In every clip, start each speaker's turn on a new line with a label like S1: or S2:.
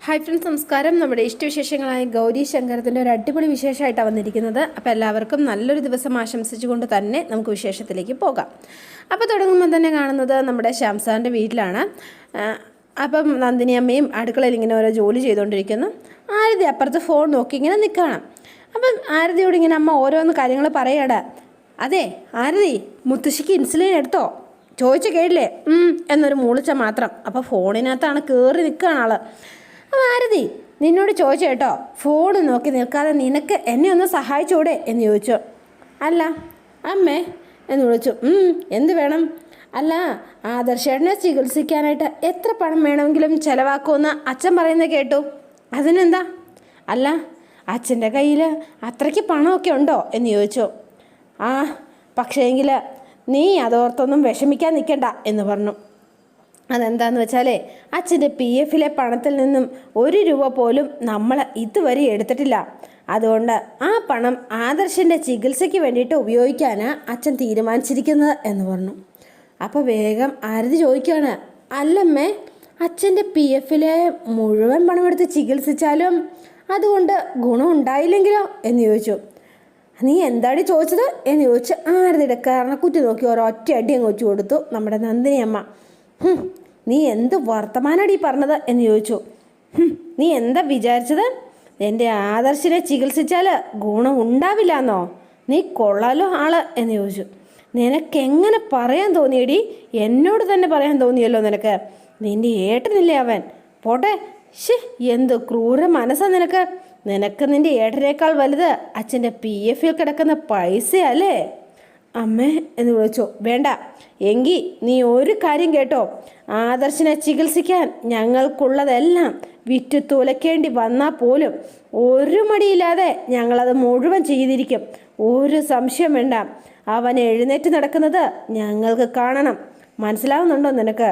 S1: Hi friends, നമസ്കാരം. നമ്മുടെ ഇഷ്ടവിശേഷങ്ങളായ ഗൗരി ശങ്കരത്തിൻ്റെ ഒരു അടിപൊളി വിശേഷമായിട്ടാണ് വന്നിരിക്കുന്നത്. അപ്പോൾ എല്ലാവർക്കും നല്ലൊരു ദിവസം ആശംസിച്ചുകൊണ്ട് തന്നെ നമുക്ക് വിശേഷത്തിലേക്ക് പോകാം. അപ്പോൾ തുടങ്ങുമ്പോൾ തന്നെ കാണുന്നത് നമ്മുടെ ശ്യാംസാറിൻ്റെ വീട്ടിലാണ്. അപ്പം നന്ദിനി അമ്മയും അടുക്കളയിൽ ഇങ്ങനെ ഓരോ ജോലി ചെയ്തുകൊണ്ടിരിക്കുന്നു. ആരതി അപ്പുറത്ത് ഫോൺ നോക്കി ഇങ്ങനെ നിൽക്കുകയാണ്. അപ്പം ആരതിയോട് ഇങ്ങനെ അമ്മ ഓരോന്ന് കാര്യങ്ങൾ പറയടാ. അതെ ആരതി, മുത്തശ്ശിക്ക് ഇൻസുലിൻ എടുത്തോ? ചോദിച്ച കേട്ടില്ലേ എന്നൊരു മൂളിച്ച മാത്രം. അപ്പോൾ ഫോണിനകത്താണ് കയറി നിൽക്കുകയാണ് ആൾ. അപ്പോൾ ആരതി, നിന്നോട് ചോദിച്ചു കേട്ടോ, ഫോൺ നോക്കി നിൽക്കാതെ നിനക്ക് എന്നെ ഒന്ന് സഹായിച്ചൂടെ എന്ന് ചോദിച്ചു. അല്ല അമ്മേ എന്ന് വിളിച്ചു. എന്ത് വേണം? അല്ല, ആദർശേട്ടനെ ചികിത്സിക്കാനായിട്ട് എത്ര പണം വേണമെങ്കിലും ചിലവാക്കുമെന്ന് അച്ഛൻ പറയുന്നത് കേട്ടു. അതിനെന്താ? അല്ല, അച്ഛൻ്റെ കയ്യിൽ അത്രയ്ക്ക് പണമൊക്കെ ഉണ്ടോ എന്ന് ചോദിച്ചു. പക്ഷേങ്കിൽ നീ അതോർത്തൊന്നും വിഷമിക്കാൻ നിൽക്കണ്ട എന്ന് പറഞ്ഞു. അതെന്താന്ന് വെച്ചാലേ, അച്ഛൻ്റെ PF പണത്തിൽ നിന്നും 1 രൂപ പോലും നമ്മൾ ഇതുവരെ എടുത്തിട്ടില്ല. അതുകൊണ്ട് ആ പണം ആദർശൻ്റെ ചികിത്സയ്ക്ക് വേണ്ടിയിട്ട് ഉപയോഗിക്കാനാണ് അച്ഛൻ തീരുമാനിച്ചിരിക്കുന്നത് എന്ന് പറഞ്ഞു. അപ്പോൾ വേഗം ആരതി ചോദിക്കുകയാണ്, അല്ലമ്മേ, അച്ഛൻ്റെ PF മുഴുവൻ പണമെടുത്ത് ചികിത്സിച്ചാലും അതുകൊണ്ട് ഗുണം ഉണ്ടായില്ലെങ്കിലോ എന്ന് ചോദിച്ചു. നീ എന്താടി ചോദിച്ചത് എന്ന് ചോദിച്ച് ആരതിയുടെ കാരണക്കുറ്റി നോക്കി ഒരൊറ്റ അടി അങ്ങ് വെച്ചു കൊടുത്തു നമ്മുടെ നന്ദിനി അമ്മ. നീ എന്ത് വർത്തമാനടി പറഞ്ഞത് എന്ന് ചോദിച്ചു. നീ എന്താ വിചാരിച്ചത്? എൻ്റെ ആദർശിനെ ചികിത്സിച്ചാൽ ഗുണം ഉണ്ടാവില്ല എന്നോ? നീ കൊള്ളാലോ ആള് എന്ന് ചോദിച്ചു. നിനക്കെങ്ങനെ പറയാൻ തോന്നിയടി? എന്നോട് തന്നെ പറയാൻ തോന്നിയല്ലോ നിനക്ക്. നിൻ്റെ ഏട്ടനില്ലേ അവൻ? പോട്ടെ, എന്ത് ക്രൂര മനസ്സാ നിനക്ക്. നിനക്ക് നിൻ്റെ ഏട്ടനേക്കാൾ വലുത് അച്ഛൻ്റെ PF കിടക്കുന്ന പൈസയല്ലേ? അമ്മേ എന്ന് വിളിച്ചു. വേണ്ട എങ്കിൽ നീ ഒരു കാര്യം കേട്ടോ, ആദർശിനെ ചികിത്സിക്കാൻ ഞങ്ങൾക്കുള്ളതെല്ലാം വിറ്റ് തുലയ്ക്കേണ്ടി വന്നാൽ പോലും ഒരു മടിയില്ലാതെ ഞങ്ങളത് മുഴുവൻ ചെയ്തിരിക്കും. ഒരു സംശയം വേണ്ട. അവൻ എഴുന്നേറ്റ് നടക്കുന്നത് ഞങ്ങൾക്ക് കാണണം. മനസ്സിലാവുന്നുണ്ടോ നിനക്ക്?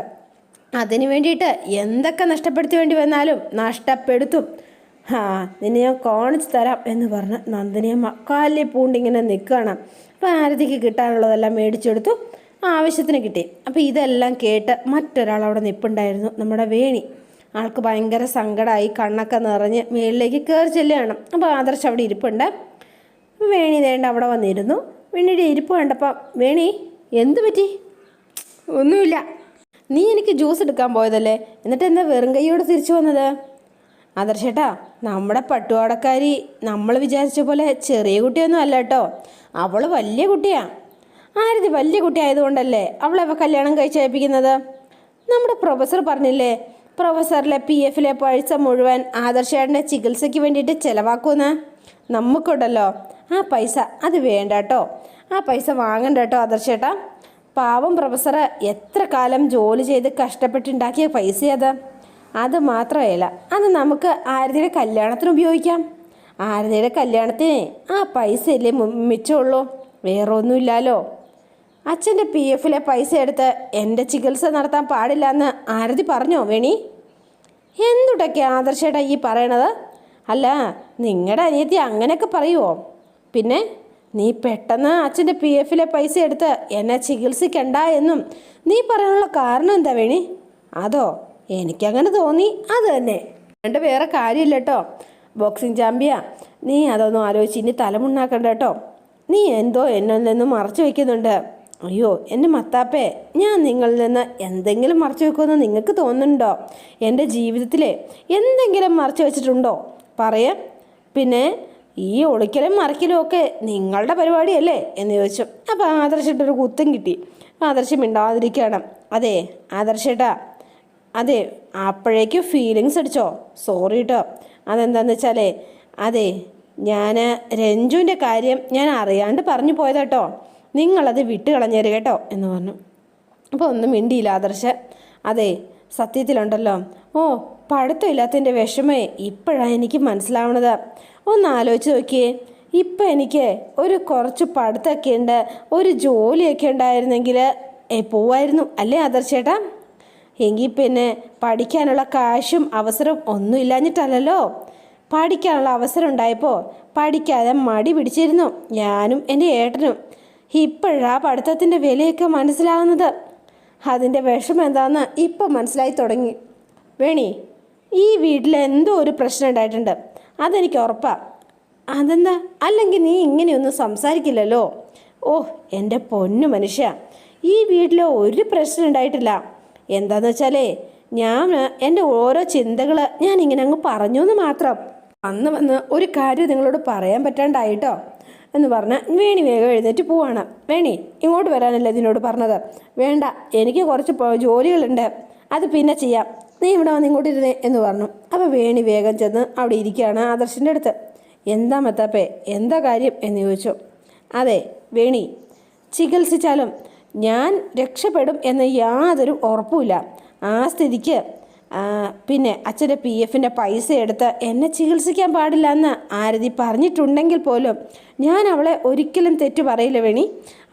S1: അതിനു വേണ്ടിയിട്ട് എന്തൊക്കെ നഷ്ടപ്പെടുത്തി വേണ്ടി വന്നാലും നഷ്ടപ്പെടുത്തും. നിന്നെ ഞാൻ കാണിച്ചു തരാം എന്ന് പറഞ്ഞ് നന്ദിനിയമ്മ കാലിൽ പൂണ്ടിങ്ങനെ നിൽക്കുകയാണ്. അപ്പോൾ ആരതിക്ക് കിട്ടാനുള്ളതെല്ലാം മേടിച്ചെടുത്തു, ആവശ്യത്തിന് കിട്ടി. അപ്പോൾ ഇതെല്ലാം കേട്ട് മറ്റൊരാൾ അവിടെ നിൽപ്പുണ്ടായിരുന്നു, നമ്മുടെ വേണി. ആൾക്ക് ഭയങ്കര സങ്കടമായി, കണ്ണൊക്കെ നിറഞ്ഞ് മേളിലേക്ക് കയറി ചെല്ലുകയാണ്. അപ്പോൾ ആദർശ് അവിടെ ഇരിപ്പുണ്ട്. വേണി വേണ്ട അവിടെ വന്നിരുന്നു. വേണിയുടെ ഇരിപ്പ് കണ്ടപ്പോൾ, വേണി എന്തു പറ്റി? ഒന്നുമില്ല. നീ എനിക്ക് ജ്യൂസ് എടുക്കാൻ പോയതല്ലേ, എന്നിട്ട് എന്താ വെറും കൈയോടെ തിരിച്ചു വന്നത്? ആദർശേട്ടാ, നമ്മുടെ പട്ടുപാടക്കാരി നമ്മൾ വിചാരിച്ച പോലെ ചെറിയ കുട്ടിയൊന്നും അല്ല കേട്ടോ. അവൾ വലിയ കുട്ടിയാണ്. ആരതി വലിയ കുട്ടി ആയതുകൊണ്ടല്ലേ അവളെ കല്യാണം കഴിച്ചയപ്പിക്കുന്നത്? നമ്മുടെ പ്രൊഫസർ പറഞ്ഞില്ലേ, പ്രൊഫസറിലെ PF പൈസ മുഴുവൻ ആദർശേട്ടൻ്റെ ചികിത്സയ്ക്ക് വേണ്ടിയിട്ട് ചിലവാക്കുമെന്ന്. നമുക്കുണ്ടല്ലോ ആ പൈസ, അത് വേണ്ട കേട്ടോ. ആ പൈസ വാങ്ങണ്ട കേട്ടോ ആദർശേട്ടാ. പാവം പ്രൊഫസർ എത്ര കാലം ജോലി ചെയ്ത് കഷ്ടപ്പെട്ടുണ്ടാക്കിയ പൈസയത്. അത് മാത്രമല്ല, അത് നമുക്ക് ആരതിയുടെ കല്യാണത്തിന് ഉപയോഗിക്കാം. ആരതിയുടെ കല്യാണത്തിന് ആ പൈസയല്ലേ മിച്ചമുള്ളൂ, വേറെ ഒന്നുമില്ലല്ലോ. അച്ഛൻ്റെ PF പൈസ എടുത്ത് എൻ്റെ ചികിത്സ നടത്താൻ പാടില്ല എന്ന് ആരതി പറഞ്ഞോ വേണി? എന്തുടൊക്കെ ആദർശേട്ടാ ഈ പറയണത്? അല്ല, നിങ്ങളുടെ അനിയത്തി അങ്ങനെയൊക്കെ പറയുമോ? പിന്നെ നീ പെട്ടെന്ന് അച്ഛൻ്റെ PF പൈസ എടുത്ത് എന്നെ ചികിത്സിക്കണ്ട എന്നും നീ പറയാനുള്ള കാരണം എന്താ വേണി? അതോ? എനിക്കങ്ങനെ തോന്നി, അത് തന്നെ. രണ്ട് വേറെ കാര്യമില്ല കേട്ടോ. ബോക്സിങ് ചാമ്പ്യ, നീ അതൊന്നും ആലോചിച്ച് ഇനി തലമുണ്ടാക്കണ്ട കേട്ടോ. നീ എന്തോ എന്നിൽ നിന്നും മറച്ചു വയ്ക്കുന്നുണ്ട്. അയ്യോ എൻ്റെ മത്താപ്പേ, ഞാൻ നിങ്ങളിൽ നിന്ന് എന്തെങ്കിലും മറച്ചു വെക്കുമെന്ന് നിങ്ങൾക്ക് തോന്നുന്നുണ്ടോ? എൻ്റെ ജീവിതത്തിൽ എന്തെങ്കിലും മറച്ചു വെച്ചിട്ടുണ്ടോ? പറയാം. പിന്നെ ഈ ഒളിക്കലും മറക്കലും ഒക്കെ നിങ്ങളുടെ പരിപാടിയല്ലേ എന്ന് ചോദിച്ചു. അപ്പോൾ ആദർശിട്ടൊരു കുത്തും കിട്ടി. ആദർശം മിണ്ടാതിരിക്കണം. അതെ ആദർശേട്ടാ, അതെ അപ്പോഴേക്കും ഫീലിങ്സ് അടിച്ചോ? സോറി കേട്ടോ. അതെന്താണെന്ന് വെച്ചാലേ, അതെ ഞാൻ രഞ്ജുവിൻ്റെ കാര്യം ഞാൻ അറിയാണ്ട് പറഞ്ഞു പോയതാട്ടോ. നിങ്ങളത് വിട്ട് കളഞ്ഞേര് കേട്ടോ എന്ന് പറഞ്ഞു. അപ്പോൾ ഒന്നും മിണ്ടിയില്ല ആദർശ്. അതെ സത്യത്തിലുണ്ടല്ലോ, പഠിത്തമില്ലാത്തതിൻ്റെ വിഷമേ ഇപ്പോഴാണ് എനിക്ക് മനസ്സിലാവണത്. ഒന്ന് ആലോചിച്ച് നോക്കിയേ, ഇപ്പം എനിക്ക് കുറച്ച് പഠിത്തമൊക്കെ ഉണ്ട്, ഒരു ജോലിയൊക്കെ ഉണ്ടായിരുന്നെങ്കിൽ പോവായിരുന്നു അല്ലേ ആദർശേട്ടാ? എങ്കിൽ പിന്നെ പഠിക്കാനുള്ള കാശും അവസരം ഒന്നും ഇല്ലാഞ്ഞിട്ടല്ലല്ലോ. പഠിക്കാനുള്ള അവസരം ഉണ്ടായപ്പോൾ പഠിക്കാതെ മടി പിടിച്ചിരുന്നു ഞാനും എൻ്റെ ഏട്ടനും. ഇപ്പോഴാ പഠിത്തത്തിൻ്റെ വിലയൊക്കെ മനസ്സിലാകുന്നത്. അതിൻ്റെ വിഷമം എന്താണെന്ന് ഇപ്പം മനസ്സിലായി തുടങ്ങി. വേണി, ഈ വീട്ടിൽ എന്തോ ഒരു പ്രശ്നം ഉണ്ടായിട്ടുണ്ട്, അതെനിക്ക് ഉറപ്പാണ്. അതെന്താ? അല്ലെങ്കിൽ നീ ഇങ്ങനെയൊന്നും സംസാരിക്കില്ലല്ലോ. ഓ എൻ്റെ പൊന്നു മനുഷ്യ, ഈ വീട്ടിൽ ഒരു പ്രശ്നം ഉണ്ടായിട്ടില്ല. എന്താന്ന് വെച്ചാലേ എൻ്റെ ഓരോ ചിന്തകൾ ഞാനിങ്ങനെ അങ്ങ് പറഞ്ഞു എന്ന് മാത്രം. വന്ന് ഒരു കാര്യം നിങ്ങളോട് പറയാൻ പറ്റാണ്ടായിട്ടോ എന്ന് പറഞ്ഞാൽ വേണി വേഗം എഴുന്നേറ്റ് പോവാണ്. വേണി, ഇങ്ങോട്ട് വരാനല്ലേ ഇതിനോട് പറഞ്ഞത്? വേണ്ട, എനിക്ക് കുറച്ച് ജോലികളുണ്ട്, അത് പിന്നെ ചെയ്യാം, നീ ഇവിടെ വന്ന് ഇങ്ങോട്ട് ഇരുന്നേ എന്ന് പറഞ്ഞു. അപ്പോൾ വേണി വേഗം ചെന്ന് അവിടെ ഇരിക്കുകയാണ് ആദർശിൻ്റെ അടുത്ത്. എന്താ മത്താപ്പേ, എന്താ കാര്യം എന്ന് ചോദിച്ചു. അതെ വേണി, ചികിത്സിച്ചാലും ഞാൻ രക്ഷപ്പെടും എന്ന് യാതൊരു ഉറപ്പുമില്ല. ആ സ്ഥിതിക്ക് പിന്നെ അച്ഛൻ്റെ PF പൈസ എടുത്ത് എന്നെ ചികിത്സിക്കാൻ പാടില്ല എന്ന് ആരതി പറഞ്ഞിട്ടുണ്ടെങ്കിൽ പോലും ഞാൻ അവളെ ഒരിക്കലും തെറ്റു പറയില്ല വേണി.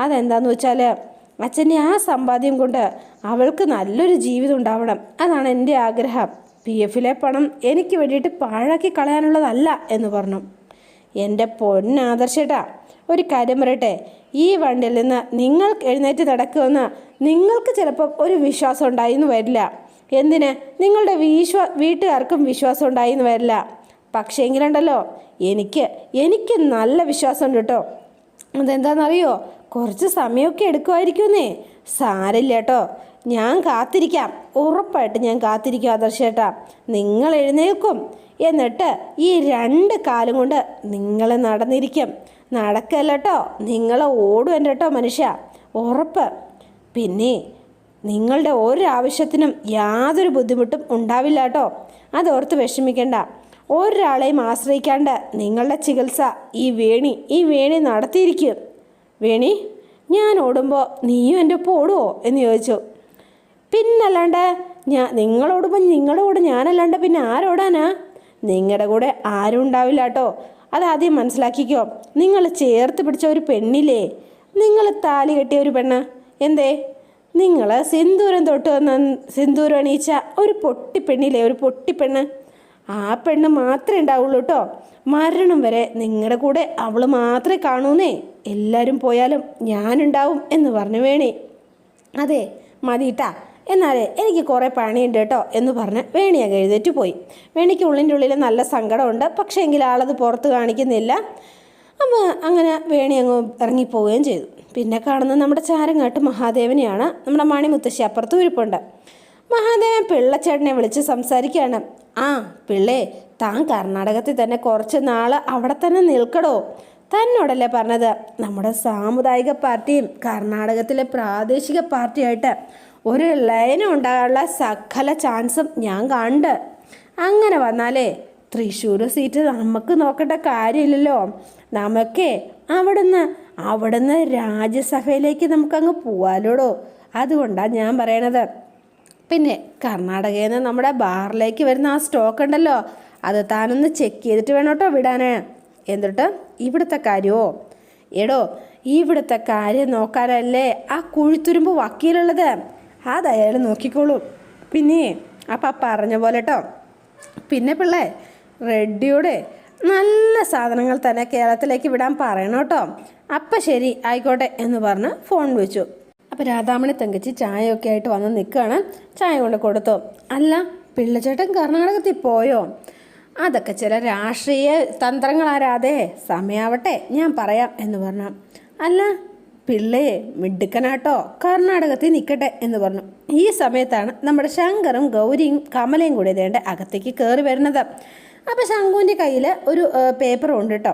S1: അതെന്താണെന്ന് വെച്ചാൽ അച്ഛൻ്റെ ആ സമ്പാദ്യം കൊണ്ട് അവൾക്ക് നല്ലൊരു ജീവിതം ഉണ്ടാവണം, അതാണ് എൻ്റെ ആഗ്രഹം. PF പണം എനിക്ക് വേണ്ടിയിട്ട് പാഴാക്കി കളയാനുള്ളതല്ല എന്ന് പറഞ്ഞു. എൻ്റെ പൊന്നാദർശേട്ടാ, ഒരു കാര്യം പറയട്ടെ, ഈ വണ്ടിയിൽ നിന്ന് നിങ്ങൾ എഴുന്നേറ്റ് നടക്കുമെന്ന് നിങ്ങൾക്ക് ചിലപ്പം ഒരു വിശ്വാസം ഉണ്ടായിന്ന് വരില്ല. എന്തിന്? നിങ്ങളുടെ വീട്ടുകാർക്കും വിശ്വാസം ഉണ്ടായിന്ന് വരില്ല. പക്ഷേ എങ്കിലുണ്ടല്ലോ, എനിക്ക് നല്ല വിശ്വാസമുണ്ട് കേട്ടോ. അതെന്താണെന്നറിയോ? കുറച്ച് സമയമൊക്കെ എടുക്കുമായിരിക്കുമെന്നേ. സാരില്ല കേട്ടോ, ഞാൻ കാത്തിരിക്കാം, ഉറപ്പായിട്ട് ഞാൻ കാത്തിരിക്കും ആദർശേട്ടാ. നിങ്ങൾ എഴുന്നേൽക്കും, എന്നിട്ട് ഈ 2 കാലും കൊണ്ട് നിങ്ങൾ നടന്നിരിക്കും. നടക്കല്ല കേട്ടോ, നിങ്ങൾ ഓടും എൻ്റെ കേട്ടോ മനുഷ്യ, ഉറപ്പ്. പിന്നെ നിങ്ങളുടെ ഒരാവശ്യത്തിനും യാതൊരു ബുദ്ധിമുട്ടും ഉണ്ടാവില്ല കേട്ടോ, അതോർത്ത് വിഷമിക്കേണ്ട. ഒരാളെയും ആശ്രയിക്കാണ്ട് നിങ്ങളുടെ ചികിത്സ ഈ വേണി നടത്തിയിരിക്കും. വേണി, ഞാൻ ഓടുമ്പോൾ നീയും എൻ്റെ ഒപ്പം ഓടുമോ എന്ന് ചോദിച്ചു. പിന്നല്ലാണ്ട് നിങ്ങളോടുമ്പോൾ നിങ്ങളുടെ കൂടെ ഞാനല്ലാണ്ട് പിന്നെ ആരോടാനാ? നിങ്ങളുടെ കൂടെ ആരും ഉണ്ടാവില്ല കേട്ടോ, അതാദ്യം മനസ്സിലാക്കിക്കോ. നിങ്ങൾ ചേർത്ത് പിടിച്ച ഒരു പെണ്ണില്ലേ, നിങ്ങൾ താലി കെട്ടിയ ഒരു പെണ്ണ്, എന്തേ നിങ്ങൾ സിന്ദൂരം അണിയിച്ച ഒരു പൊട്ടിപ്പെണ്ണില്ലേ, ഒരു പൊട്ടിപ്പെണ്ണ്, ആ പെണ്ണ് മാത്രമേ ഉണ്ടാവുള്ളൂ കേട്ടോ. മരണം വരെ നിങ്ങളുടെ കൂടെ അവൾ മാത്രമേ കാണൂന്നേ. എല്ലാവരും പോയാലും ഞാനുണ്ടാവും എന്ന് പറഞ്ഞു വേണി. അതെ മതിയിട്ടാ, എന്നാലേ എനിക്ക് കുറേ പണിയുണ്ട് കേട്ടോ എന്ന് പറഞ്ഞ് വേണി അങ്ങ് എഴുന്നേറ്റ് പോയി. വേണിക്ക് ഉള്ളിൽ നല്ല സങ്കടമുണ്ട്, പക്ഷേ എങ്കിൽ ആളത് പുറത്ത് കാണിക്കുന്നില്ല. അപ്പോൾ അങ്ങനെ വേണി അങ്ങ് ഇറങ്ങിപ്പോവുകയും ചെയ്തു. പിന്നെ കാണുന്നത് നമ്മുടെ ചാരങ്ങാട്ട് മഹാദേവനെയാണ്. നമ്മുടെ മണിമുത്തശ്ശി അപ്പുറത്ത് ഉരുപ്പുണ്ട്. മഹാദേവൻ പിള്ളച്ചേട്ടനെ വിളിച്ച് സംസാരിക്കുകയാണ്. ആ പിള്ളേ, താൻ കർണാടകത്തിൽ തന്നെ കുറച്ച് നാൾ അവിടെ തന്നെ നിൽക്കടോ. തന്നോടല്ലേ പറഞ്ഞത് നമ്മുടെ സാമുദായിക പാർട്ടിയും കർണാടകത്തിലെ പ്രാദേശിക പാർട്ടിയായിട്ട് ഒരു ലയനം ഉണ്ടാകാനുള്ള സകല ചാൻസും ഞാൻ കണ്ട്. അങ്ങനെ വന്നാലേ തൃശ്ശൂർ സീറ്റ് നമുക്ക് നോക്കേണ്ട കാര്യമില്ലല്ലോ. നമുക്കേ അവിടുന്ന് രാജ്യസഭയിലേക്ക് നമുക്കങ്ങ് പോവാലോടോ. അതുകൊണ്ടാണ് ഞാൻ പറയണത്. പിന്നെ കർണാടകയിൽ നിന്ന് നമ്മുടെ ബാറിലേക്ക് വരുന്ന ആ സ്റ്റോക്ക് ഉണ്ടല്ലോ, അത് താനൊന്ന് ചെക്ക് ചെയ്തിട്ട് വേണം കേട്ടോ വിടാനേ. എന്നിട്ട് ഇവിടുത്തെ കാര്യമോ? എടോ, ഇവിടുത്തെ കാര്യം നോക്കാനല്ലേ ആ കുഴിത്തുരുമ്പ് വക്കീലുള്ളത്, അതയാൾ നോക്കിക്കോളൂ. പിന്നെ അപ്പം പറഞ്ഞ പോലെ കേട്ടോ. പിന്നെ പിള്ളേ, റെഡ്ഡിയോടെ നല്ല സാധനങ്ങൾ തന്നെ കേരളത്തിലേക്ക് വിടാൻ പറയണം കേട്ടോ. അപ്പം ശരി ആയിക്കോട്ടെ എന്ന് പറഞ്ഞ് ഫോൺ വെച്ചു. അപ്പോൾ രാധാമണി തങ്കച്ചി ചായയൊക്കെ ആയിട്ട് വന്ന് നിൽക്കുകയാണ്. ചായ കൊണ്ട് കൊടുത്തു. അല്ല പിള്ളച്ചേട്ടൻ കർണാടകത്തിൽ പോയോ? അതൊക്കെ ചില രാഷ്ട്രീയ തന്ത്രങ്ങളാരാതെ, സമയാവട്ടെ ഞാൻ പറയാം എന്ന് പറഞ്ഞു. അല്ല പിള്ളയെ മിടുക്കനാട്ടോ, കർണാടകത്തിൽ നിൽക്കട്ടെ എന്ന് പറഞ്ഞു. ഈ സമയത്താണ് നമ്മുടെ ശങ്കറും ഗൗരിയും കമലയും കൂടി ഇതേണ്ട അകത്തേക്ക് കയറി വരുന്നത്. അപ്പോൾ ശങ്കുവിൻ്റെ കയ്യിൽ ഒരു പേപ്പറും ഉണ്ട് കേട്ടോ.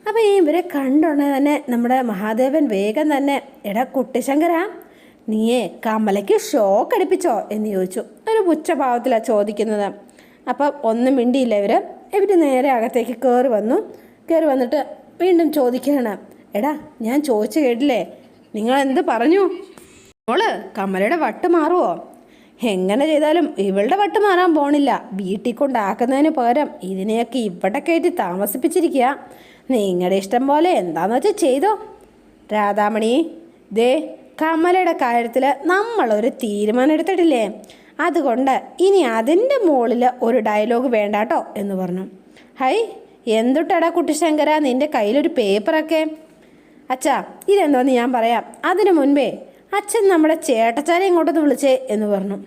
S1: അപ്പോൾ ഇവരെ കണ്ടുടനെ തന്നെ നമ്മുടെ മഹാദേവൻ വേഗം തന്നെ, എടാ കുട്ടിശങ്കരാ, നീയേ കമലയ്ക്ക് ഷോക്ക് അടിപ്പിച്ചോ എന്ന് ചോദിച്ചു. ഒരു പുച്ഛഭാവത്തിലാണ് ചോദിക്കുന്നത്. അപ്പം ഒന്നും മിണ്ടിയില്ല ഇവർ നേരെ അകത്തേക്ക് കയറി വന്നിട്ട് വീണ്ടും ചോദിക്കുകയാണ്. എടാ ഞാൻ ചോദിച്ചു കേട്ടില്ലേ, നിങ്ങൾ എന്ത് പറഞ്ഞു? മോള് കമലയുടെ വട്ട് മാറുമോ? എങ്ങനെ ചെയ്താലും ഇവളുടെ വട്ട് മാറാൻ പോണില്ല. വീട്ടിൽ കൊണ്ടാക്കുന്നതിന് പകരം ഇതിനെയൊക്കെ ഇവിടെ കയറ്റി താമസിപ്പിച്ചിരിക്കുക. നിങ്ങളുടെ ഇഷ്ടം പോലെ എന്താണെന്ന് വെച്ചാൽ ചെയ്തോ. രാധാമണി, ദേ കമലയുടെ കാര്യത്തിൽ നമ്മളൊരു തീരുമാനം എടുത്തിട്ടില്ലേ, അതുകൊണ്ട് ഇനി അതിൻ്റെ മുകളിൽ ഒരു ഡയലോഗ് വേണ്ട കേട്ടോ എന്ന് പറഞ്ഞു. ഹൈ, എന്തുട്ടടാ കുട്ടിശങ്കര നിൻ്റെ കയ്യിലൊരു പേപ്പറൊക്കെ? അച്ഛാ ഇതെന്തോന്ന് ഞാൻ പറയാം, അതിനു മുൻപേ അച്ഛൻ നമ്മുടെ ചേട്ടച്ചാരെ ഇങ്ങോട്ടൊന്ന് വിളിച്ചേ എന്ന് പറഞ്ഞു.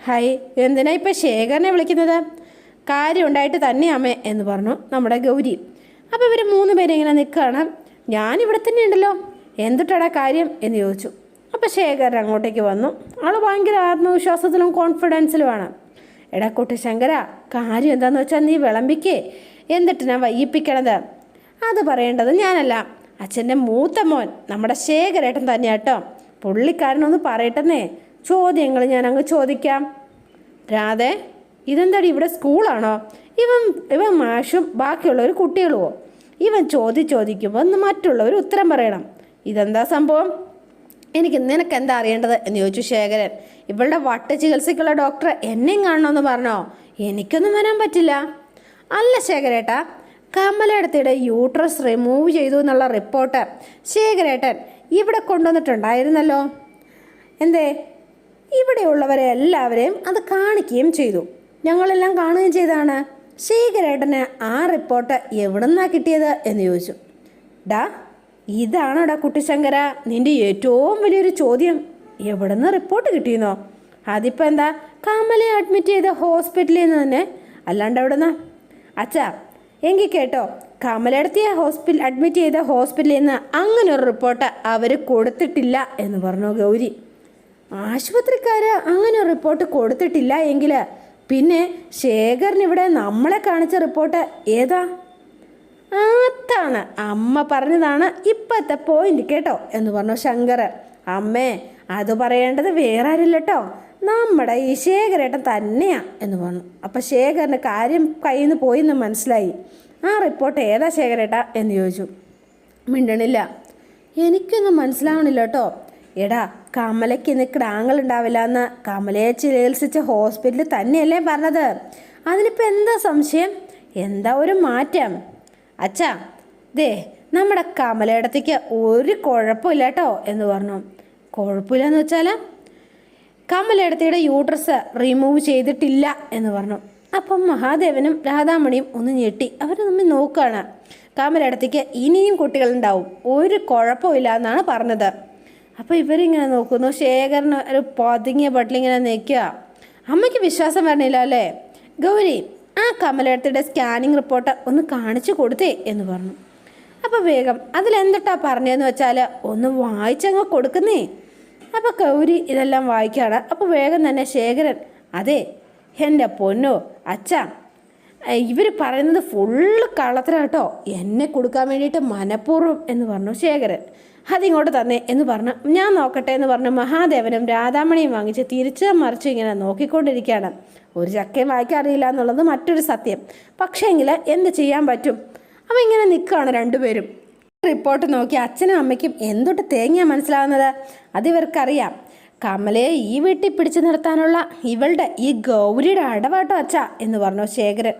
S1: ഹൈ, എന്തിനാ ഇപ്പം ശേഖരനെ വിളിക്കുന്നത്? കാര്യം ഉണ്ടായിട്ട് തന്നെ അമ്മേ എന്ന് പറഞ്ഞു നമ്മുടെ ഗൗരി. അപ്പോൾ ഇവർ 3 പേരും ഇങ്ങനെ നിൽക്കുകയാണ്. ഞാനിവിടെ തന്നെ ഉണ്ടല്ലോ, എന്തിട്ടാടാ കാര്യം എന്ന് ചോദിച്ചു. അപ്പോൾ ശേഖരൻ അങ്ങോട്ടേക്ക് വന്നു. ആൾ ഭയങ്കര ആത്മവിശ്വാസത്തിലും കോൺഫിഡൻസിലുമാണ്. എടാ കുട്ടിശങ്കര, കാര്യം എന്താണെന്ന് വെച്ചാൽ നീ വിളമ്പിക്കേ, എന്നിട്ട് ഞാൻ വൈകിപ്പിക്കണത്. അത് പറയേണ്ടത് ഞാനല്ല, അച്ഛൻ്റെ മൂത്ത മോൻ നമ്മുടെ ശേഖരേട്ടൻ തന്നെയാട്ടോ. പുള്ളിക്കാരനൊന്ന് പറയട്ടെന്നേ, ചോദ്യങ്ങൾ ഞാൻ അങ്ങ് ചോദിക്കാം. രാധേ, ഇതെന്താടി ഇവിടെ സ്കൂളാണോ? ഇവൻ മാഷും ബാക്കിയുള്ളവർ കുട്ടികളുമോ? ഇവൻ ചോദിക്കുമ്പോൾ ഒന്ന് മറ്റുള്ളവർ ഉത്തരം പറയണം. ഇതെന്താ സംഭവം? നിനക്കെന്താ അറിയേണ്ടത് എന്ന് ചോദിച്ചു ശേഖരൻ. ഇവളുടെ വട്ട് ചികിത്സയ്ക്കുള്ള ഡോക്ടർ എന്നെയും കാണണമെന്ന് പറഞ്ഞോ? എനിക്കൊന്നും വരാൻ പറ്റില്ല. അല്ല ശേഖരേട്ടാ, കമലേടത്തിയുടെ യൂട്രസ് റിമൂവ് ചെയ്തു എന്നുള്ള റിപ്പോർട്ട് ശേഖരേട്ടൻ ഇവിടെ കൊണ്ടുവന്നിട്ടുണ്ടായിരുന്നല്ലോ. എന്തേ? ഇവിടെയുള്ളവരെ എല്ലാവരെയും അത് കാണിക്കുകയും ചെയ്തു. ഞങ്ങളെല്ലാം കാണുകയും ചെയ്താണ്. ശേഖരേട്ടന് ആ റിപ്പോർട്ട് എവിടുന്നാ കിട്ടിയത് എന്ന് ചോദിച്ചു. ഡാ, ഇതാണോടാ കുട്ടിശങ്കര നിൻ്റെ ഏറ്റവും വലിയൊരു ചോദ്യം. എവിടുന്ന് റിപ്പോർട്ട് കിട്ടിയെന്നോ? അതിപ്പോൾ എന്താ, കമലയെ അഡ്മിറ്റ് ചെയ്ത ഹോസ്പിറ്റലിൽ നിന്ന് തന്നെ, അല്ലാണ്ട് എവിടുന്നാ? അച്ഛാ, എങ്കിൽ കേട്ടോ, കമലടത്തിയെ അഡ്മിറ്റ് ചെയ്ത ഹോസ്പിറ്റലിൽ നിന്ന് അങ്ങനെ ഒരു റിപ്പോർട്ട് അവർ കൊടുത്തിട്ടില്ല എന്ന് പറഞ്ഞു ഗൗരി. ആശുപത്രിക്കാർ അങ്ങനെ ഒരു റിപ്പോർട്ട് കൊടുത്തിട്ടില്ല എങ്കിൽ പിന്നെ ശേഖരൻ ഇവിടെ നമ്മളെ കാണിച്ച റിപ്പോർട്ട് ഏതാ? അതാണ് അമ്മ പറഞ്ഞതാണ് ഇപ്പോഴത്തെ പോയിന്റ് കേട്ടോ എന്ന് പറഞ്ഞു ശങ്കർ. അമ്മേ, അത് പറയേണ്ടത് വേറെ ആരില്ല കേട്ടോ, നമ്മുടെ ഈ ശേഖരേട്ടൻ തന്നെയാ എന്ന് പറഞ്ഞു. അപ്പം ശേഖരന് കാര്യം കയ്യിൽ നിന്ന് പോയിന്ന് മനസ്സിലായി. ആ റിപ്പോർട്ട് ഏതാ ശേഖരേട്ടാ എന്ന് ചോദിച്ചു. മിണ്ടണില്ല. എനിക്കൊന്നും മനസ്സിലാവണില്ല കേട്ടോ. എടാ, കമലയ്ക്ക് ഇന്ന് ക്രാങ്ങൾ ഉണ്ടാവില്ല എന്ന് കമലയെ ചികിത്സിച്ച ഹോസ്പിറ്റലിൽ തന്നെയല്ലേ പറഞ്ഞത്? അതിനിപ്പോൾ എന്താ സംശയം? എന്താ ഒരു മാറ്റം? അച്ഛാ, ദേ നമ്മുടെ കമലയിടത്തേക്ക് ഒരു കുഴപ്പമില്ല കേട്ടോ എന്ന് പറഞ്ഞു. കുഴപ്പമില്ലെന്ന് വെച്ചാൽ കമലയിടത്തിയുടെ യൂട്രസ് റിമൂവ് ചെയ്തിട്ടില്ല എന്ന് പറഞ്ഞു. അപ്പം മഹാദേവനും രാധാമണിയും ഒന്ന് ഞെട്ടി. അവർ തമ്മിൽ നോക്കുകയാണ്. കമലയിടത്തേക്ക് ഇനിയും കുട്ടികളുണ്ടാവും, ഒരു കുഴപ്പമില്ല എന്നാണ് പറഞ്ഞത്. അപ്പോൾ ഇവരിങ്ങനെ നോക്കുന്നു. ശേഖരന് ഒരു പതുങ്ങിയ ബട്ടിലിങ്ങനെ നിൽക്കുക. അമ്മയ്ക്ക് വിശ്വാസം വരണില്ല അല്ലേ? ഗൗരി, ആ കമലയിടത്തിയുടെ സ്കാനിങ് റിപ്പോർട്ട് ഒന്ന് കാണിച്ചു കൊടുത്തേ എന്ന് പറഞ്ഞു. അപ്പോൾ വേഗം അതിലെന്തിട്ടാ പറഞ്ഞതെന്ന് വെച്ചാൽ ഒന്ന് വായിച്ചങ്ങ് കൊടുക്കുന്നേ. അപ്പോൾ ഗൗരി ഇതെല്ലാം വായിക്കുകയാണ്. അപ്പോൾ വേഗം തന്നെ ശേഖരൻ, അതെ എൻ്റെ പൊന്നോ അച്ഛാ, ഇവർ പറയുന്നത് ഫുള്ള് കള്ളത്തരാട്ടോ, എന്നെ കൊടുക്കാൻ വേണ്ടിയിട്ട് മനഃപൂർവ്വം എന്ന് പറഞ്ഞു ശേഖരൻ. അതിങ്ങോട്ട് തന്നെ എന്ന് പറഞ്ഞു. ഞാൻ നോക്കട്ടെ എന്ന് പറഞ്ഞു മഹാദേവനും രാധാമണിയും വാങ്ങിച്ച് തിരിച്ച് മറിച്ച് ഇങ്ങനെ നോക്കിക്കൊണ്ടിരിക്കുകയാണ്. ഒരു ചക്കയും വായിക്കാറിയില്ല എന്നുള്ളത് മറ്റൊരു സത്യം. പക്ഷേങ്കിൽ എന്ത് ചെയ്യാൻ പറ്റും? അപ്പം ഇങ്ങനെ നിൽക്കുകയാണ് രണ്ടുപേരും. റിപ്പോർട്ട് നോക്കി അച്ഛനും അമ്മയ്ക്കും എന്തൊട്ട് തേങ്ങയാണ് മനസ്സിലാവുന്നത്? അതിവർക്കറിയാം. കമലയെ ഈ വീട്ടിൽ പിടിച്ചു നിർത്താനുള്ള ഇവളുടെ ഈ ഗൗരിയുടെ അടവാട്ടോ അച്ഛാ എന്ന് പറഞ്ഞു ശേഖരൻ.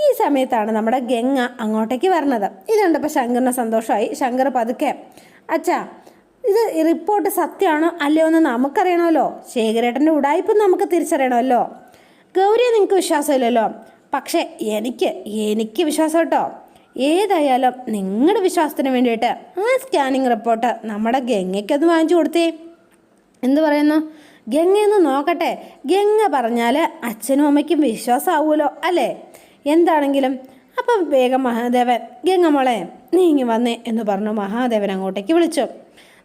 S1: ഈ സമയത്താണ് നമ്മുടെ ഗംഗ അങ്ങോട്ടേക്ക് വരുന്നത്. ഇത് കണ്ടപ്പോൾ ശങ്കറിന് സന്തോഷമായി. ശങ്കർ പതുക്കെ, അച്ഛാ, ഇത് റിപ്പോർട്ട് സത്യമാണോ അല്ലയോ എന്ന് നമുക്കറിയണമല്ലോ. ശേഖരേട്ടൻ്റെ ഉടായ്പ നമുക്ക് തിരിച്ചറിയണമല്ലോ. ഗൗരിയെ നിങ്ങൾക്ക് വിശ്വാസമില്ലല്ലോ, പക്ഷേ എനിക്ക് വിശ്വാസം കേട്ടോ. ഏതായാലും നിങ്ങളുടെ വിശ്വാസത്തിന് വേണ്ടിയിട്ട് ആ സ്കാനിങ് റിപ്പോർട്ട് നമ്മുടെ ഗംഗയ്ക്കൊന്ന് വാങ്ങിച്ചു കൊടുത്തേ. എന്ത് പറയുന്നു? ഗംഗയൊന്ന് നോക്കട്ടെ. ഗംഗ പറഞ്ഞാൽ അച്ഛനും അമ്മയ്ക്കും വിശ്വാസമാവുമല്ലോ അല്ലേ? എന്താണെങ്കിലും അപ്പം വേഗം മഹാദേവൻ, ഗംഗ മോളെ നീ ഇങ്ങ് വന്നേ എന്ന് പറഞ്ഞു മഹാദേവൻ അങ്ങോട്ടേക്ക് വിളിച്ചു.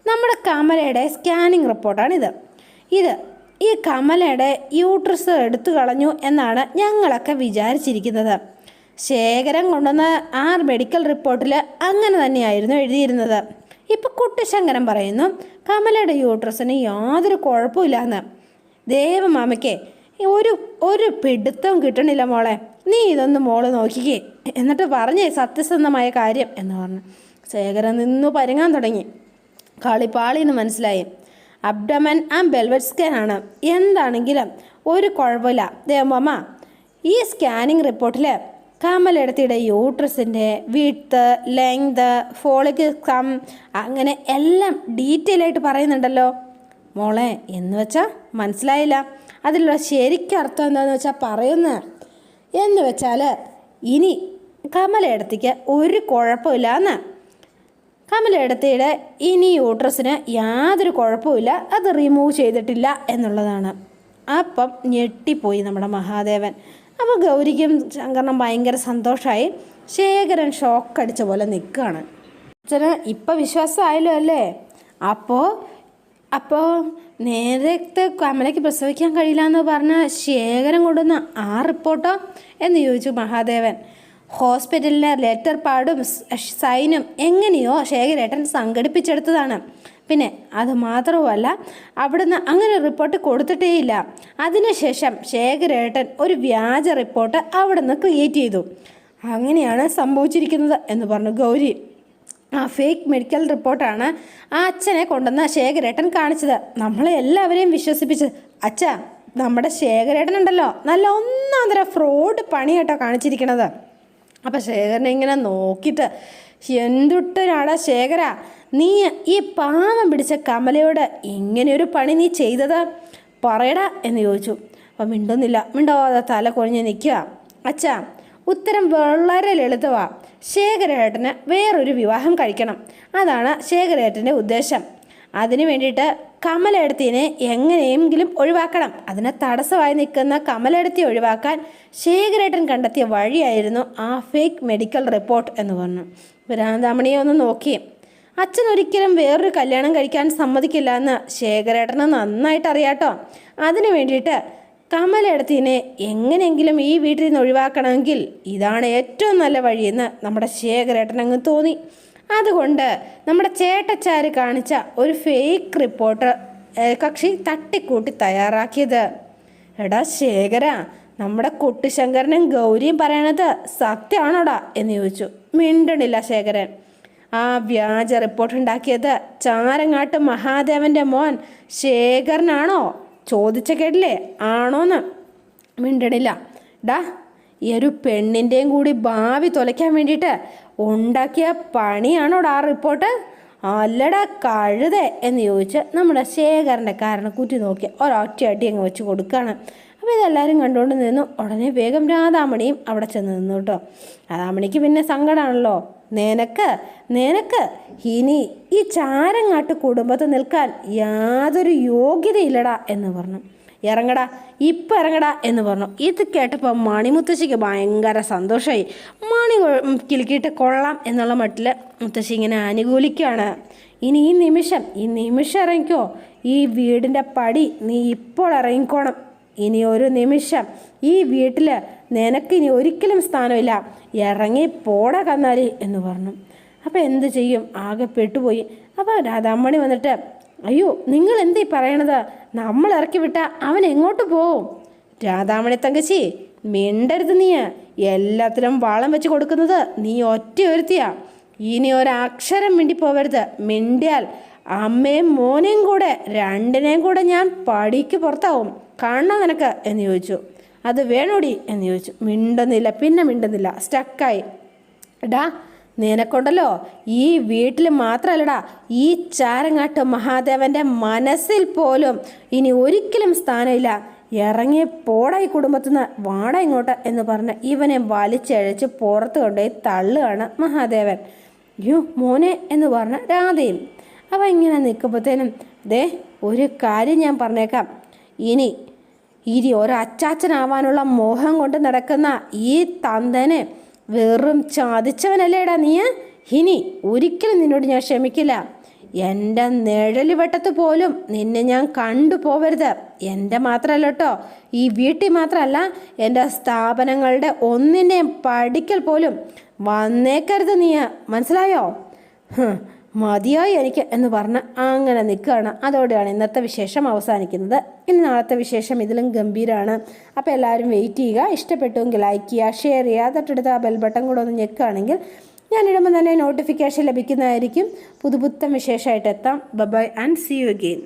S1: നമ്മുടെ കമലയുടെ സ്കാനിങ് റിപ്പോർട്ടാണിത്. ഈ കമലയുടെ യൂട്രസ് എടുത്തു കളഞ്ഞു എന്നാണ് ഞങ്ങളൊക്കെ വിചാരിച്ചിരിക്കുന്നത്. ശേഖരൻ കൊണ്ടുവന്ന ആ മെഡിക്കൽ റിപ്പോർട്ടിൽ അങ്ങനെ തന്നെയായിരുന്നു എഴുതിയിരുന്നത്. ഇപ്പം കുട്ടിശങ്കരൻ പറയുന്നു കമലയുടെ യൂട്രസിന് യാതൊരു കുഴപ്പമില്ലാന്ന്. ദേവമാമയ്ക്ക് ഒരു പിടുത്തവും കിട്ടണില്ല മോളെ, നീ ഇതൊന്ന് മോള് നോക്കിക്കേ എന്നിട്ട് പറഞ്ഞേ സത്യസന്ധമായ കാര്യം എന്ന് പറഞ്ഞു. ശേഖരൻ നിന്ന് പരുങ്ങാൻ തുടങ്ങി. കളിപ്പാളിന്ന് മനസ്സിലായി. അബ്ഡമൻ ആൻഡ് ബെൽവെറ്റ് സ്കാനാണ്. എന്താണെങ്കിലും ഒരു കുഴപ്പമില്ല ദേവമാമ. ഈ സ്കാനിങ് റിപ്പോർട്ടിൽ കമലയിടത്തിയുടെ യൂട്രസിൻ്റെ വിഡ്ത്ത്, ലെങ്ത്, ഫോളിക് കം അങ്ങനെ എല്ലാം ഡീറ്റെയിൽ ആയിട്ട് പറയുന്നുണ്ടല്ലോ മോളെ. എന്ന് വെച്ചാൽ മനസ്സിലായില്ല. അതിലുള്ള ശരിക്കും അർത്ഥം എന്താണെന്ന് വെച്ചാൽ എന്ന് വെച്ചാൽ ഇനി കമലയിടത്തിക്ക് ഒരു കുഴപ്പമില്ല എന്ന്. കമലയിടത്തിയുടെ ഇനി യൂട്രസിന് യാതൊരു കുഴപ്പമില്ല, അത് റിമൂവ് ചെയ്തിട്ടില്ല എന്നുള്ളതാണ്. അപ്പം ഞെട്ടിപ്പോയി നമ്മുടെ മഹാദേവൻ. അപ്പോൾ ഗൗരിക്കും ശങ്കറിനും ഭയങ്കര സന്തോഷമായി. ശേഖരൻ ഷോക്കടിച്ച പോലെ നിൽക്കുകയാണ്. അച്ഛന് ഇപ്പം വിശ്വാസമായല്ലോ അല്ലേ? അപ്പോൾ നേരത്തെ കമലയ്ക്ക് പ്രസവിക്കാൻ കഴിയില്ല എന്ന് പറഞ്ഞ ശേഖരൻ കൊണ്ടുവന്ന ആ റിപ്പോർട്ടോ എന്ന് ചോദിച്ചു മഹാദേവൻ. ഹോസ്പിറ്റലിലെ ലെറ്റർ പാടും സൈനും എങ്ങനെയോ ശേഖരേട്ടൻ സംഘടിപ്പിച്ചെടുത്തതാണ്. പിന്നെ അത് മാത്രവുമല്ല, അവിടുന്ന് അങ്ങനെ റിപ്പോർട്ട് കൊടുത്തിട്ടേയില്ല. അതിനുശേഷം ശേഖരേട്ടൻ ഒരു വ്യാജ റിപ്പോർട്ട് അവിടുന്ന് ക്രിയേറ്റ് ചെയ്തു. അങ്ങനെയാണ് സംഭവിച്ചിരിക്കുന്നത് എന്ന് പറഞ്ഞു ഗൗരി. ആ ഫേക്ക് മെഡിക്കൽ റിപ്പോർട്ടാണ് ആ അച്ഛനെ കൊണ്ടുവന്ന ശേഖരേട്ടൻ കാണിച്ചത്. നമ്മളെ എല്ലാവരെയും വിശ്വസിപ്പിച്ച്. അച്ഛാ, നമ്മുടെ ശേഖരേട്ടനുണ്ടല്ലോ നല്ല ഒന്നാന്തര ഫ്രോഡ് പണി കേട്ടോ കാണിച്ചിരിക്കണത്. അപ്പം ശേഖരനെ ഇങ്ങനെ നോക്കിയിട്ട്, എന്തുട്ടനാടാ ശേഖര, നീ ഈ പാവം പിടിച്ച കമലയോട് ഇങ്ങനെയൊരു പണി നീ ചെയ്തത് പറയടാ എന്ന് ചോദിച്ചു. അപ്പം മിണ്ടാതെ തല കൊഴിഞ്ഞ് നിൽക്കുക. അച്ഛാ, ഉത്തരം വളരെ ലളിതമാണ്. ശേഖരേട്ടന് വേറൊരു വിവാഹം കഴിക്കണം. അതാണ് ശേഖരേട്ടൻ്റെ ഉദ്ദേശം. അതിനു വേണ്ടിയിട്ട് കമലെടുത്തിനെ എങ്ങനെയെങ്കിലും ഒഴിവാക്കണം. അതിന് തടസ്സമായി നിൽക്കുന്ന കമലെടുത്തി ഒഴിവാക്കാൻ ശേഖരേട്ടൻ കണ്ടെത്തിയ വഴിയായിരുന്നു ആ ഫേക്ക് മെഡിക്കൽ റിപ്പോർട്ട് എന്ന് പറഞ്ഞു. ഭ്രാന്താമണിയെ ഒന്ന് നോക്കി. അച്ഛൻ ഒരിക്കലും വേറൊരു കല്യാണം കഴിക്കാൻ സമ്മതിക്കില്ല എന്ന് ശേഖരേട്ടന് നന്നായിട്ട് അറിയാട്ടോ. അതിനു വേണ്ടിയിട്ട് കമലെടുത്തിനെ എങ്ങനെയെങ്കിലും ഈ വീട്ടിൽ നിന്ന് ഒഴിവാക്കണമെങ്കിൽ ഇതാണ് ഏറ്റവും നല്ല വഴിയെന്ന് നമ്മുടെ ശേഖരേട്ടൻ അങ്ങ് തോന്നി. അതുകൊണ്ട് നമ്മുടെ ചേട്ടച്ചാര് കാണിച്ച ഒരു ഫേക്ക് റിപ്പോർട്ട് കക്ഷി തട്ടിക്കൂട്ടി തയ്യാറാക്കിയത്. എടാ ശേഖര, നമ്മുടെ കുട്ടിശങ്കരനും ഗൗരിയും പറയണത് സത്യമാണോടാ എന്ന് ചോദിച്ചു. മിണ്ടണില്ല ശേഖരൻ. ആ വ്യാജ റിപ്പോർട്ട് ഉണ്ടാക്കിയത് ചാരങ്ങാട്ട് മഹാദേവൻ്റെ മോൻ ശേഖരനാണോ? ചോദിച്ച കേട്ടില്ലേ? ആണോന്ന്. മിണ്ടണില്ല. ഡാ, ഈ ഒരു പെണ്ണിൻ്റെയും കൂടി ഭാവി തുലയ്ക്കാൻ വേണ്ടിയിട്ട് ഉണ്ടാക്കിയ പണിയാണോടാ ആ റിപ്പോർട്ട്? അല്ലടാ കഴുതേ എന്ന് ചോദിച്ച് നമ്മുടെ ശേഖരൻ്റെ കാരണക്കുറ്റി നോക്കി ഒരൊറ്റ അടി അങ്ങ് വെച്ച് കൊടുക്കുകയാണ്. അപ്പോൾ ഇതെല്ലാവരും കണ്ടുകൊണ്ട് നിന്നു. ഉടനെ വേഗം രാധാമണിയും അവിടെ ചെന്ന് നിന്നു കേട്ടോ. രാധാമണിക്ക് പിന്നെ സങ്കടമാണല്ലോ. നിനക്ക് ഇനി ഈ ചാരങ്ങാട്ട് കുടുംബത്തിൽ നിൽക്കാൻ യാതൊരു യോഗ്യതയില്ലടാ എന്ന് പറഞ്ഞു. ഇറങ്ങടാ, ഇപ്പം ഇറങ്ങടാ എന്ന് പറഞ്ഞു. ഇത് കേട്ടപ്പോൾ മണിമുത്തശ്ശിക്ക് ഭയങ്കര സന്തോഷമായി. മണി കിലുക്കിയിട്ട് കൊള്ളാം എന്നുള്ള മട്ടിൽ മുത്തശ്ശി ഇങ്ങനെ അനുകൂലിക്കുകയാണ്. ഇനി ഈ നിമിഷം ഇറങ്ങിക്കോ. ഈ വീടിൻ്റെ പടി നീ ഇപ്പോൾ ഇറങ്ങിക്കോണം. ഇനി ഒരു നിമിഷം ഈ വീട്ടിൽ നിനക്കിനി ഒരിക്കലും സ്ഥാനമില്ല. ഇറങ്ങി പോടാ കന്നാലി എന്ന് പറഞ്ഞു. അപ്പോൾ എന്ത് ചെയ്യും? ആകെ പെട്ടുപോയി. അപ്പോൾ രാധാമണി വന്നിട്ട്, അയ്യോ നിങ്ങൾ എന്തീ പറയണത്? നമ്മൾ ഇറക്കി വിട്ടാൽ അവൻ എങ്ങോട്ട് പോവും? രാധാമണി തങ്കച്ചി, മിണ്ടരുത്. നീ എല്ലാത്തിനും വളം വെച്ച് കൊടുക്കുന്നത് നീ ഒറ്റ ഒരുത്തിയാ. ഇനി ഒരക്ഷരം മിണ്ടിപ്പോവരുത്. മിണ്ടിയാൽ അമ്മയും മോനെയും കൂടെ രണ്ടിനെയും കൂടെ ഞാൻ പടിക്ക് പുറത്താവും. കാണണോ നിനക്ക് എന്ന് ചോദിച്ചു. അത് വേണോടി എന്ന് ചോദിച്ചു. മിണ്ടുന്നില്ല. സ്റ്റക്കായി. എടാ, നിനക്കൊണ്ടല്ലോ ഈ വീട്ടിൽ മാത്രമല്ലടാ, ഈ ചാരങ്ങാട്ട് മഹാദേവൻ്റെ മനസ്സിൽ പോലും ഇനി ഒരിക്കലും സ്ഥാനമില്ല. ഇറങ്ങി പോടായി കുടുംബത്തുനിന്ന്, വാടാ ഇങ്ങോട്ട് എന്ന് പറഞ്ഞ് ഇവനെ വലിച്ചഴച്ച് പുറത്ത് കൊണ്ടുപോയി തള്ളുകയാണ് മഹാദേവൻ. യോ മോനെ എന്ന് പറഞ്ഞ രാധയും. അപ്പം ഇങ്ങനെ നിൽക്കുമ്പോഴത്തേനും, ദേ ഒരു കാര്യം ഞാൻ പറഞ്ഞേക്കാം. ഇനി ഒരച്ചാച്ചനാവാനുള്ള മോഹം കൊണ്ട് നടക്കുന്ന ഈ തന്തനെ വെറും ചതിച്ചവനല്ലേടാ നീ. ഇനി ഒരിക്കലും നിന്നോട് ഞാൻ ക്ഷമിക്കില്ല. എൻ്റെ നിഴല് വെട്ടത്ത് പോലും നിന്നെ ഞാൻ കണ്ടുപോവരുത്. എൻ്റെ മാത്രമല്ല കേട്ടോ, ഈ വീട്ടിൽ മാത്രമല്ല, എൻ്റെ സ്ഥാപനങ്ങളുടെ ഒന്നിൻ്റെയും പടിക്കൽ പോലും വന്നേക്കരുത് നീ. മനസ്സിലായോ? മതിയായി എനിക്ക് എന്ന് പറഞ്ഞ് അങ്ങനെ നിൽക്കുകയാണ്. അതോടെയാണ് ഇന്നത്തെ വിശേഷം അവസാനിക്കുന്നത്. ഇനി നാളത്തെ വിശേഷം ഇതിലും ഗംഭീരമാണ്. അപ്പോൾ എല്ലാവരും വെയിറ്റ് ചെയ്യുക. ഇഷ്ടപ്പെട്ടുവെങ്കിൽ ലൈക്ക് ചെയ്യുക, ഷെയർ ചെയ്യുക. തൊട്ടടുത്ത് ആ ബെൽ ബട്ടൺ കൂടെ ഒന്ന് ഞെക്കുകയാണെങ്കിൽ ഞാനിടുമ്പോൾ തന്നെ നോട്ടിഫിക്കേഷൻ ലഭിക്കുന്നതായിരിക്കും. പുതുപുത്തൻ വിശേഷമായിട്ട് എത്താം. Bye and see you again.